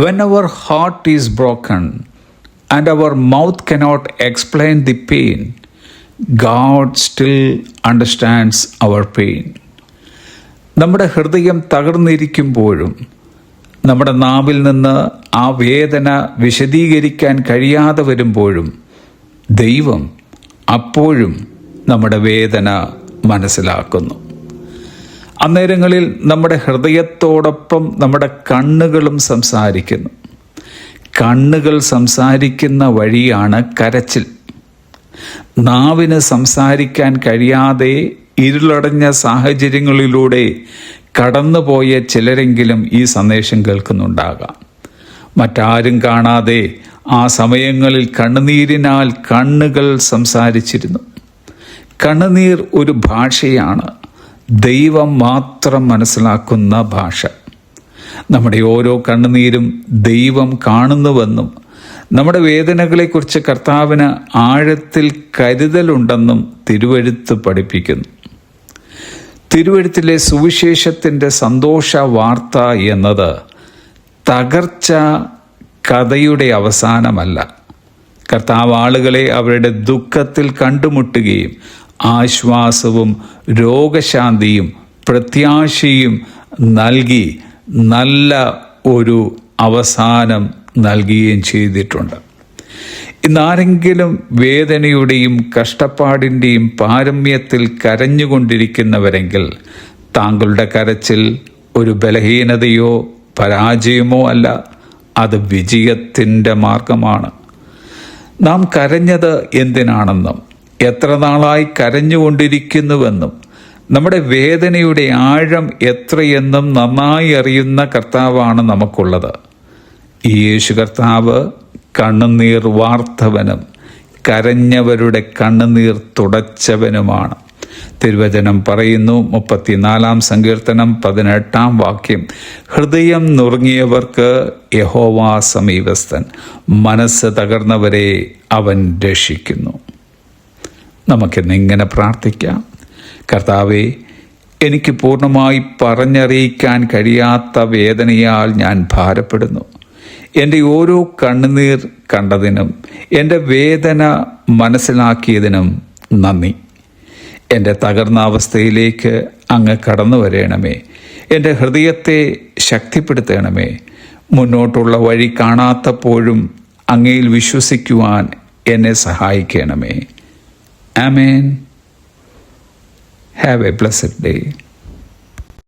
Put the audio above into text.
When our heart is broken and our mouth cannot explain the pain, God still understands our pain. നമ്മുടെ ഹൃദയം തകർന്നിരിക്കുമ്പോഴും നമ്മുടെ നാവിൽ നിന്ന് ആ വേദന വിശദീകരിക്കാൻ കഴിയാതെ വരുമ്പോഴും ദൈവം അപ്പോഴും നമ്മുടെ വേദന മനസ്സിലാക്കുന്നു. അന്നേരങ്ങളിൽ നമ്മുടെ ഹൃദയത്തോടൊപ്പം നമ്മുടെ കണ്ണുകളും സംസാരിക്കുന്നു. കണ്ണുകൾ സംസാരിക്കുന്ന വഴിയാണ് കരച്ചിൽ. നാവിന് സംസാരിക്കാൻ കഴിയാതെ ഇരുളടഞ്ഞ സാഹചര്യങ്ങളിലൂടെ കടന്നുപോയ ചിലരെങ്കിലും ഈ സന്ദേശം കേൾക്കുന്നുണ്ടാകാം. മറ്റാരും കാണാതെ ആ സമയങ്ങളിൽ കണ്ണുനീരിനാൽ കണ്ണുകൾ സംസാരിച്ചിരുന്നു. കണ്ണുനീർ ഒരു ഭാഷയാണ്, ദൈവം മാത്രം മനസ്സിലാക്കുന്ന ഭാഷ. നമ്മുടെ ഓരോ കണ്ണുനീരും ദൈവം കാണുന്നുവെന്നും നമ്മുടെ വേദനകളെക്കുറിച്ച് കർത്താവിന് ആഴത്തിൽ കരുതലുണ്ടെന്നും തിരുവെഴുത്ത് പഠിപ്പിക്കുന്നു. തിരുവെഴുത്തിലെ സുവിശേഷത്തിൻ്റെ സന്തോഷ വാർത്ത എന്നത് തകർച്ച കഥയുടെ അവസാനമല്ല. കർത്താവ് ആളുകളെ അവരുടെ ദുഃഖത്തിൽ കണ്ടുമുട്ടുകയും ആശ്വാസവും രോഗശാന്തിയും പ്രത്യാശയും നൽകി നല്ല ഒരു അവസാനം നൽകുകയും ചെയ്തിട്ടുണ്ട്. ഇന്നാരെങ്കിലും വേദനയുടെയും കഷ്ടപ്പാടിൻ്റെയും പാരമ്യത്തിൽ കരഞ്ഞുകൊണ്ടിരിക്കുന്നവരെങ്കിൽ താങ്കളുടെ കരച്ചിൽ ഒരു ബലഹീനതയോ പരാജയമോ അല്ല, അത് വിജയത്തിൻ്റെ മാർഗമാണ്. നാം കരഞ്ഞത് എന്തിനാണെന്നും എത്ര നാളായി കരഞ്ഞുകൊണ്ടിരിക്കുന്നുവെന്നും നമ്മുടെ വേദനയുടെ ആഴം എത്രയെന്നും നന്നായി അറിയുന്ന കർത്താവാണ് നമുക്കുള്ളത്. ഈ യേശു കർത്താവ് കണ്ണുനീർ വാർത്തവനും കരഞ്ഞവരുടെ കണ്ണുനീർ തുടച്ചവനുമാണ്. തിരുവചനം പറയുന്നു, 34 സങ്കീർത്തനം 18 വാക്യം, ഹൃദയം നുറുങ്ങിയവർക്ക് യഹോവ സമീപസ്ഥൻ, മനസ്സ് തകർന്നവരെ അവൻ രക്ഷിക്കുന്നു. നമുക്കിന്നിങ്ങനെ പ്രാർത്ഥിക്കാം. കർത്താവേ, എനിക്ക് പൂർണ്ണമായി പറഞ്ഞറിയിക്കാൻ കഴിയാത്ത വേദനയാൽ ഞാൻ ഭാരപ്പെടുന്നു. എൻ്റെ ഓരോ കണ്ണുനീർ കണ്ടതിനും എൻ്റെ വേദന മനസ്സിലാക്കിയതിനും നന്ദി. എൻ്റെ തകർന്ന അവസ്ഥയിലേക്ക് അങ്ങ് കടന്നു വരേണമേ. എൻ്റെ ഹൃദയത്തെ ശക്തിപ്പെടുത്തണമേ. മുന്നോട്ടുള്ള വഴി കാണാത്തപ്പോഴും അങ്ങയിൽ വിശ്വസിക്കുവാൻ എന്നെ സഹായിക്കണമേ. ആമേൻ. Have a blessed day.